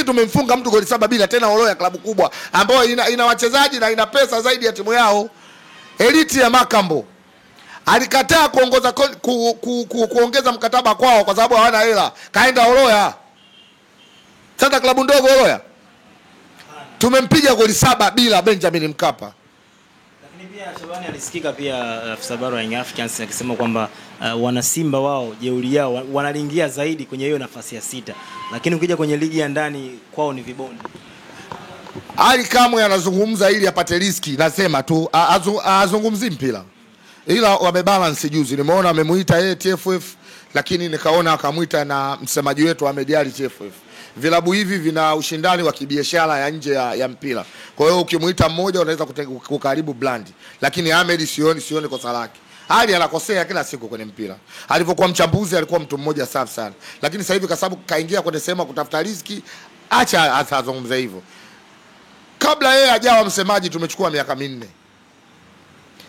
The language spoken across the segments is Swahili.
Sisi tumemfunga mtu goli 7 bila, tena Oloya klabu kubwa ambayo ina wachezaji na ina pesa zaidi ya timu yao. Elite ya Makambo alikataa kuongeza mkataba kwao kwa sababu hawana hela. Kaenda Oloya. Sasa klabu ndogo Oloya. Tumempiga goli 7 bila Benjamin Mkapa. Lakini pia Shabani alisikika pia afisa habari wa Young Africans akisema kwamba wana Simba wao jeuri yao wanalingia zaidi kwenye hiyo nafasi ya 6. Lakini ukija kwenye ligi ya ndani kwao ni vibonde. Ali Kamwe anazungumza ili apate riski, nasema tu azungumzi mpira. Ila wamebalance juzi. Nimeona amemuita yeye TFF, lakini nikaona akamuita na msemaji wetu Ahmed Ali TFF. Vilabu hivi vina ushindani wa kibiashara ya nje ya mpira. Kwa hiyo ukimuita mmoja unaweza kukaribu brand. Lakini Ahmed sioni kosa lake. Ali anakosea kila siku kwenye mpira. Alipokuwa mchambuzi alikuwa mtu mmoja safi sana. Lakini sasa hivi kwa sababu kaingia kwenye sehemu kutafuta riziki, acha azungumze hivyo. Kabla yeye hajawa msemaji tumechukua miaka 4.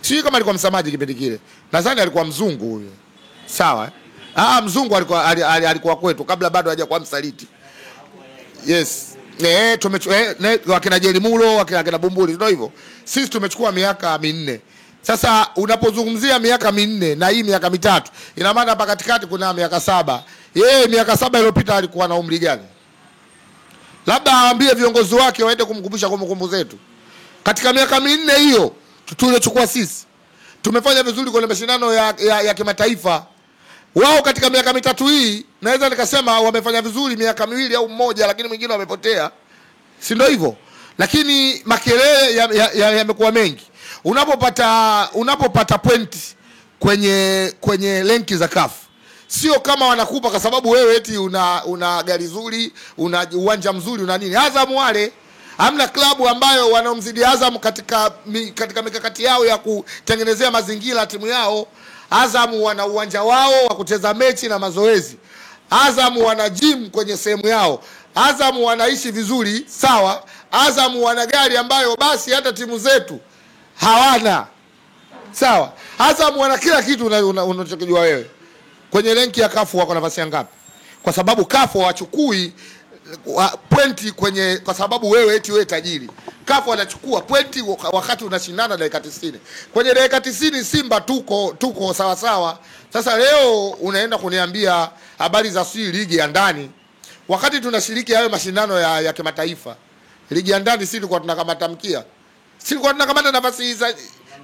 Sio kama alikuwa msemaji kipindi kile. Nadhani alikuwa mzungu huyo. Sawa? Mzungu alikuwa kwetu kabla bado hajakuwa msaliti. Yes. Wakina Jelimulo, wakina Bumbuli, ndio hivyo. Sisi tumechukua miaka 4. Sasa unapozungumzia miaka 4 na hii miaka 3, ina maana hapa katikati kuna miaka 7. Yeye miaka 7 iliyopita alikuwa na umri gani? Labda aambie viongozi wake waende kumkumbusha kumbukumbu zetu. Katika miaka 4 hiyo tuliochukua sisi, tumefanya vizuri kwenye mashindano ya kimataifa. Wao katika miaka 3 hii naweza nikasema wamefanya vizuri miaka 2 au 1, lakini mwingine wamepotea. Si ndio hivyo? Lakini makelele yamekuwa mengi. Unapopata point kwenye lenki za CAF, sio kama wanakupa kwa sababu wewe eti una gari zuri, una uwanja mzuri, una nini. Azam wale hamna klabu ambayo wanaomzidi Azam katika mikakati yao ya kutengenezea mazingira timu yao. Azam wana uwanja wao wa kucheza mechi na mazoezi. Azam wana gym kwenye sehemu yao. Azam wanaishi vizuri, sawa. Azam wana gari ambayo basi hata timu zetu hawana. Sawa. Azam wana kila kitu unachokijua wewe. Kwenye renki ya CAF wako nafasi ngapi? Kwa sababu CAF hawachukui pointi kwa sababu wewe eti wewe tajiri. CAF wanachukua pointi wakati unashindana dakika 90. Kwenye dakika 90 Simba tuko sawa sawa. Sasa leo unaenda kuniambia habari za ligi ya ndani wakati tunashiriki hayo mashindano ya kimataifa. Ligi ya ndani sisi tulikuwa tunakamata mkia. Sisi tulikuwa tunakamata nafasi za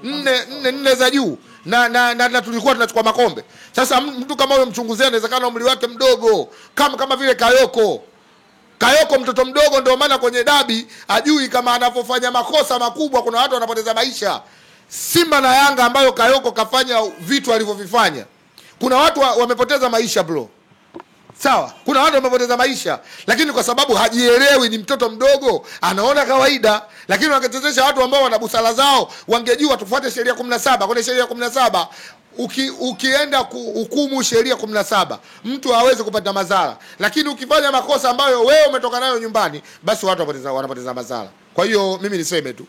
4 za juu na tulikuwa tunachukua makombe. Sasa mtu kama huyo mchunguzia inawezekana umri wake mdogo kama vile Kayoko mtoto mdogo, ndio maana kwenye dabi ajui kama anapofanya makosa makubwa kuna watu wanapoteza maisha. Simba na Yanga ambayo Kayoko kafanya vitu alivyovifanya, kuna watu wamepoteza maisha bro. Sawa, kuna watu wamepoteza maisha, lakini kwa sababu hajielewi, ni mtoto mdogo, anaona kawaida. Lakini wangetezesha watu ambao wana busara zao, wangejua tufuate sheria 17. Kwenye sheria 17 ukienda hukumu sheria 17, mtu hawezi kupata madhara. Lakini ukifanya makosa ambayo wewe umetoka nayo nyumbani, basi watu wanapoteza madhara. Kwa hiyo mimi niseme tu,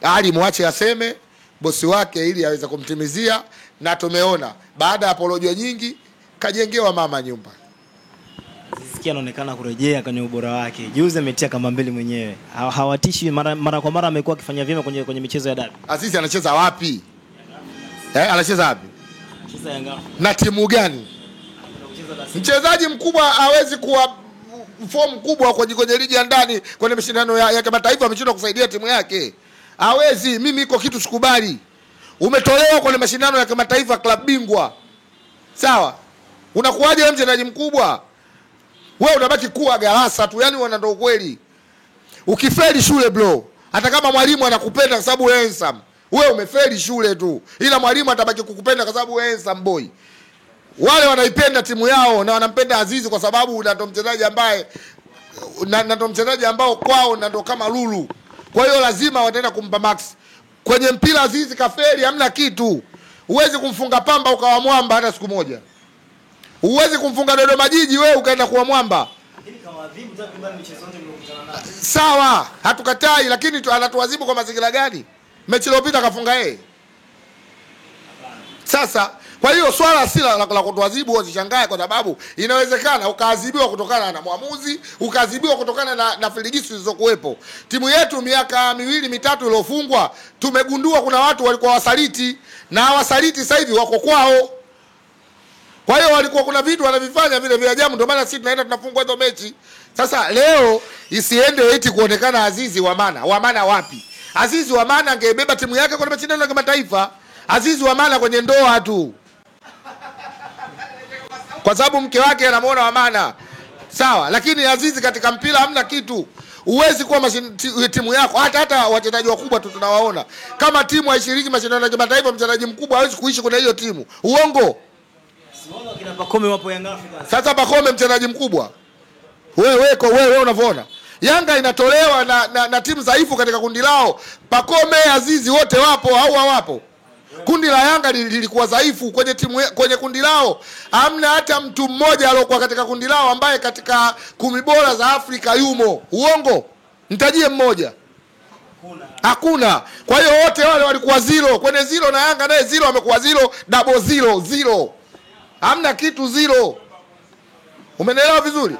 Ali muache aseme bosi wake ili aweze kumtimizia, na tumeona baada ya porojo nyingi kajengewa mama nyumba. Zisikia anaonekana kurejea kwenye ubora wake. Juzi ametia kama mbili mwenyewe. Hawatishi mara kwa mara, amekuwa akifanya vyema kwenye michezo ya dabi. Azizi anacheza wapi? Anacheza wapi? Anacheza Yanga. Na timu gani? Mchezaji mkubwa hawezi kuwa form kubwa kwenye ligi ya ndani, kwenye mashindano ya kimataifa ameshindwa kusaidia timu yake. Hawezi. Mimi iko kitu sikubali. Umetolewa kwenye mashindano ya kimataifa klabu bingwa. Sawa? Unakuaje wewe mchezaji mkubwa? Wewe unabaki kuwa garasa tu, yani wana ndio kweli. Ukifeli shule bro, hata kama mwalimu anakupenda kwa sababu wewe handsome, wewe umefeli shule tu. Ila mwalimu atabaki kukupenda kwa sababu wewe handsome boy. Wale wanaipenda timu yao na wanampenda Azizi kwa sababu ndo mchezaji ambaye ndo mchezaji ambao kwao ndo kama Lulu. Kwa hiyo lazima wataenda kumpa max. Kwenye mpira Azizi kafeli, hamna kitu. Huwezi kumfunga Pamba ukawa mwamba hata siku moja. Huwezi kumfunga Dodoma Jiji wewe ukaenda kuwa mwamba. Lakini kawadhibu takriban michezo yote mliokutana nayo. Sawa, hatukatai, lakini anatuadhibu kwa mazingira gani? Mechi iliyopita kafunga yeye. Sasa Kwa hiyo swala si la kutoadhibu usishangae, kwa sababu inawezekana ukaadhibiwa kutokana na muamuzi, ukaadhibiwa kutokana na filigisi zilizokuwepo. Timu yetu miaka 2-3 iliyofungwa tumegundua kuna watu walikuwa wasaliti, na wasaliti sasa hivi wako kwao. Kwa hiyo walikuwa kuna vitu wanavifanya vile vya ajabu, ndio maana sisi tunaenda tunafungwa hizo mechi. Sasa leo isiende eti kuonekana Azizi wa maana. Wa maana wapi? Azizi wa maana angebeba timu yake kwenye mashindano ya kimataifa. Azizi wa maana kwenye ndoa tu, kwa sababu mke wake anamuona wa maana. Sawa, lakini Azizi katika mpira hamna kitu. Uwezi kuwa timu yako, hata wachezaji wakubwa tu tunawaona. Kama timu haishiriki mashindano ya kimataifa, mchezaji mkubwa hawezi kuishi kwenye hiyo timu. Uongo. Siona kina Pacome wapo Young Africans. Sasa Pacome mchezaji mkubwa. Wewe unavyoona. Yanga inatolewa na timu dhaifu katika kundi lao. Pacome, Azizi wote wapo au hawapo? Kundi la Yanga lilikuwa dhaifu kwenye kundi lao. Hamna hata mtu mmoja aliyokuwa katika kundi lao ambaye katika 10 bora za Afrika yumo. Uongo? Nitajie mmoja. Hakuna. Kwa hiyo wote wale walikuwa zero. Kwenye zero na Yanga naye zero amekuwa zero, double zero. Hamna kitu zero. Umeelewa vizuri?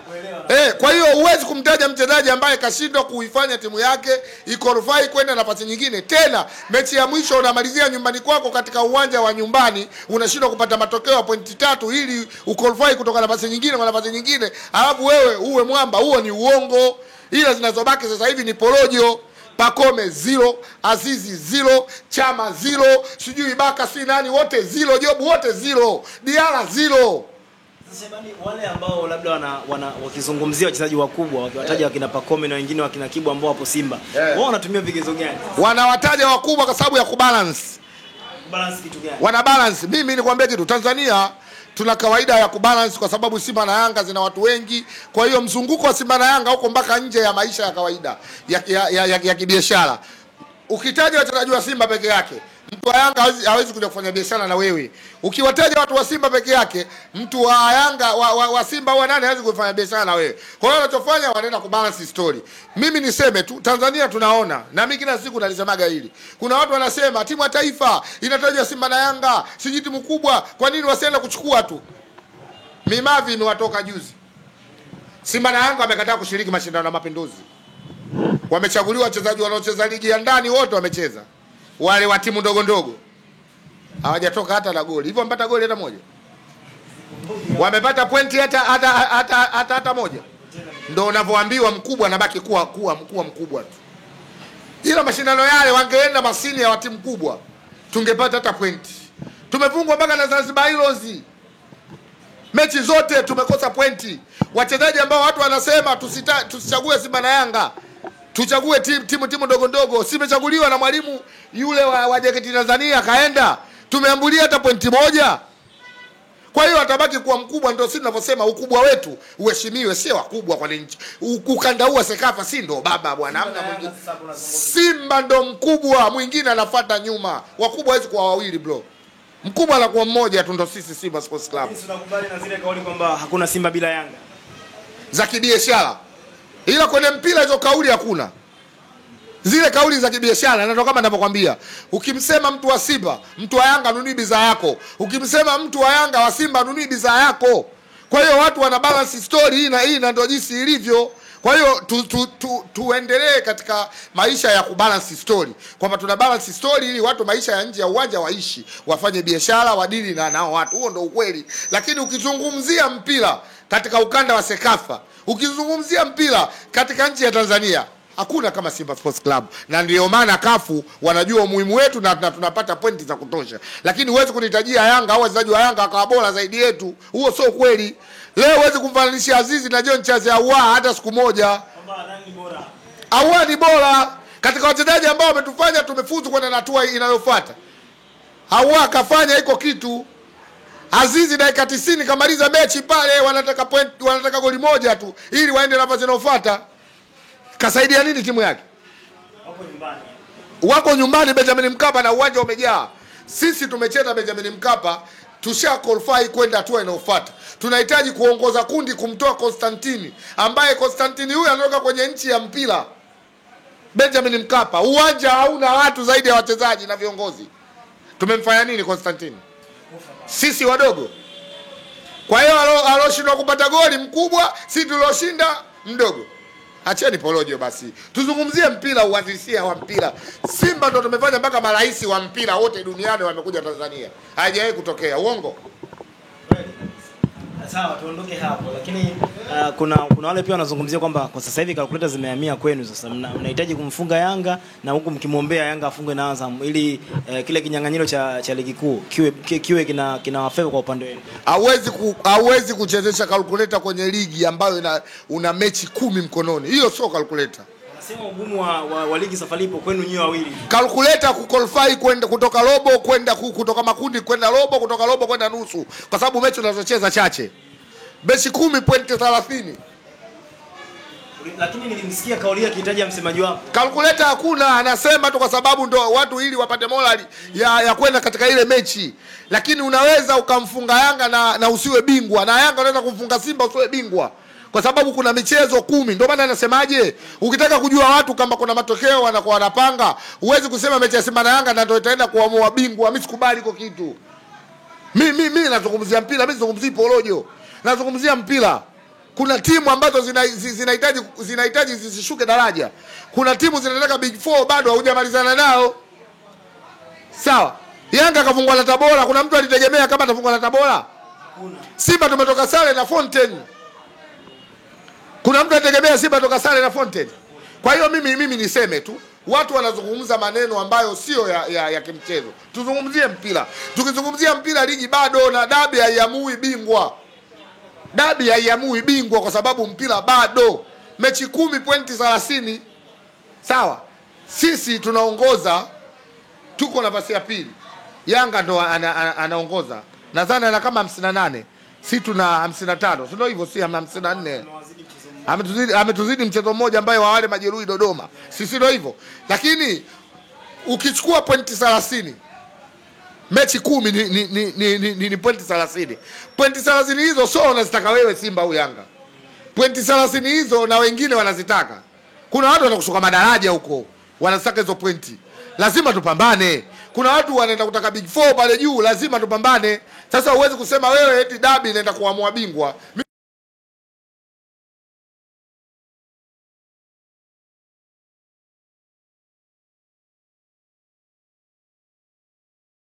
Kwa hiyo huwezi kumtaja mchezaji ambaye kashindwa kuifanya timu yake ikorofai kwenda nafasi nyingine. Tena mechi ya mwisho unamalizia nyumbani kwako katika uwanja wa nyumbani, unashindwa kupata matokeo ya pointi 3 ili ukorofai kutoka nafasi nyingine kwa nafasi nyingine. Alafu wewe uwe mwamba, huo ni uongo. Ila zinazobaki sasa hivi ni porojo. Pacome zero, Azizi zero, Chama zero, sijui Baka si nani wote zero, Job wote zero, Diara zero. Sasa bani wale ambao labda wakizungumzia wachezaji wakubwa, wakiwataja wakina Pacome na wengine wakina Kibu ambao wapo Simba, wao wanatumia vigezo gani? Wanawataja wakubwa kwa sababu ya kubalance. Balance kitu gani? Wana balance. Mimi nikwambie kitu, Tanzania tuna kawaida ya kubalance kwa sababu Simba na Yanga zina watu wengi. Kwa hiyo mzunguko wa Simba na Yanga huko mpaka nje ya maisha ya kawaida ya kibiashara. Ukitaja wachezaji wa Simba peke yake, mtu wa Yanga hawezi kuja kufanya biashara na wewe. Ukiwataja watu wa Simba peke yake, mtu wa Yanga wa Simba au nani hawezi kufanya biashara na wewe. Kwa hiyo wanachofanya wanaenda kubalance story. Mimi niseme tu, Tanzania tunaona, na mimi kila siku nalisemaga hili. Kuna watu wanasema timu ya taifa inatajwa Simba na Yanga, si timu kubwa, kwa nini wasienda kuchukua tu? Mimavi imewatoka juzi. Simba na Yanga wamekataa kushiriki mashindano ya Mapinduzi. Wamechaguliwa wachezaji wanaocheza ligi ya ndani wote wamecheza. Wale wa timu ndogo hawajatoka hata na goli. Hivyo wamepata goli hata moja. Wamepata pointi hata moja. Ndio unavyoambiwa mkubwa anabaki kuwa mkubwa tu. Ila mashindano yale wangeenda masini ya timu kubwa, tungepata hata pointi. Tumefungwa mpaka na Zanzibar Heroes. Mechi zote tumekosa pointi. Wachezaji ambao watu wanasema tusichague Simba na Yanga, tuchague timu ndogo. Simechaguliwa na mwalimu yule wa JKT Tanzania kaenda. Tumeambulia hata pointi moja. Kwa hiyo atabaki kuwa mkubwa. Ndio sisi tunavyosema ukubwa wetu uheshimiwe, sio wakubwa kwa nchi. Ukanda huu Sekafa si ndo baba bwana, hamna mwingine. Simba ndo mkubwa, mwingine anafuata nyuma. Wakubwa hawezi kuwa wawili bro. Mkubwa anakuwa mmoja tu, ndo sisi Simba Sports Club. Sisi tunakubali na zile kauli kwamba hakuna Simba bila Yanga. Za kibiashara. Ila kwenye mpira hizo kauli hakuna. Zile kauli za kibiashara ndio kama ninavyokuambia. Ukimsema mtu wa Simba, mtu wa Yanga nunui bidhaa yako. Ukimsema mtu wa Yanga wa Simba nunui bidhaa yako. Kwa hiyo watu wana balance story hii na ndio jinsi ilivyo. Kwa hiyo tuendelee katika maisha ya kubalance story. Kwamba tuna balance story ili watu maisha ya nje ya uwanja waishi, wafanye biashara, wadili na nao watu. Huo ndio ukweli. Lakini ukizungumzia mpira katika ukanda wa Sekafa, ukizungumzia mpira katika nchi ya Tanzania, hakuna kama Simba Sports Club. Na ndio maana kafu wanajua umuhimu wetu na tunapata pointi za kutosha. Lakini huwezi kunitajia Yanga au wachezaji wa Yanga wakawa bora zaidi yetu. Huo sio kweli. Leo huwezi kumfananisha Azizi na John Chaze Ahoua hata siku moja. Ahoua ni bora katika wachezaji ambao wametufanya tumefuzu kwenda na hatua inayofuata. Ahoua akafanya iko kitu. Azizi dakika 90 kamaliza mechi pale, wanataka goli moja tu ili waende nafasi inayofuata. Kasaidia nini timu yake? Wako nyumbani Benjamin Mkapa na uwanja umejaa. Sisi tumecheza Benjamin Mkapa, tusha qualify kwenda hatua inayofuata. Tunahitaji kuongoza kundi kumtoa Constantine, ambaye Constantine huyu anatoka kwenye nchi ya mpira. Benjamin Mkapa, uwanja hauna watu zaidi ya wachezaji na viongozi. Tumemfanya nini Constantine? sisi wadogo. Kwa hiyo aloshindwa kupata goli mkubwa, sisi tulioshinda mdogo. Acheni porojo basi. Tuzungumzie mpira, uhalisia wa mpira. Simba ndo tumefanya mpaka marais wa mpira wote duniani wamekuja Tanzania. Haijawahi kutokea. Uongo? Sawa, tuondoke hapo, lakini kuna wale pia wanazungumzia kwamba kwa sasa hivi calculator zimehamia kwenu. Sasa mnahitaji kumfunga Yanga na huku mkimwombea Yanga afungwe na Azam ili kile kinyang'anyiro cha ligi kuu kiwe kina wafeva kwa upande wenu. Hauwezi kuchezesha calculator kwenye ligi ambayo una mechi 10 mkononi. Hiyo sio calculator. Nasema ugumu wa ligi safari ipo kwenu nyinyi wawili. Calculator kuqualify kwenda kutoka robo kwenda kutoka makundi kwenda robo, kutoka robo kwenda nusu, kwa sababu mechi unazocheza chache. Mechi 10 pointi 30. Lakini nilimsikia kauli yake akitaja msemaji wako. Calculator hakuna, anasema tu kwa sababu ndo watu ili wapate morali ya kwenda katika ile mechi. Lakini unaweza ukamfunga Yanga na usiwe bingwa, na Yanga unaweza kumfunga Simba usiwe bingwa. Kwa sababu kuna michezo 10. Ndio maana anasemaje, ukitaka kujua watu kama kuna matokeo wanakuwa wanapanga, huwezi kusema mechi ya Simba na Yanga ndio itaenda kuamua bingwa. Mimi sikubali kwa kitu. Mimi nazungumzia mpira, mimi sizungumzii porojo. Nazungumzia mpira. Kuna timu ambazo zinahitaji zisishuke daraja. Kuna timu zinataka Big 4 bado hujamalizana nao. Sawa. Yanga kafungwa na Tabora, kuna mtu alitegemea kama atafungwa na Tabora? Simba tumetoka sare na Fountain. Kuna mtu alitegemea Simba toka sare na Fountain? Kwa hiyo mimi niseme tu, watu wanazungumza maneno ambayo sio ya kimchezo. Tuzungumzie mpira. Tukizungumzia mpira, ligi bado, na dabi haiamui bingwa. Dabi haiamui bingwa kwa sababu mpira bado. Mechi 10 pointi 30. Sawa. Sisi tunaongoza, tuko nafasi ya pili. Yanga ndo anaongoza. Nadhani ana kama 58. Sisi tuna 55. Sio hivyo, si 54. Ametuzidi mchezo mmoja ambaye wa wale majeruhi Dodoma. Sisi ndio hivyo. Lakini ukichukua pointi 30, mechi 10 ni pointi 30. Pointi 30 hizo sio unazitaka wewe Simba au Yanga. Pointi 30 hizo na wengine wanazitaka. Kuna watu wanakushuka madaraja huko, wanataka hizo pointi. Lazima tupambane. Kuna watu wanaenda kutaka Big 4 pale juu, lazima tupambane. Sasa huwezi kusema wewe eti dabi inaenda kuamua bingwa.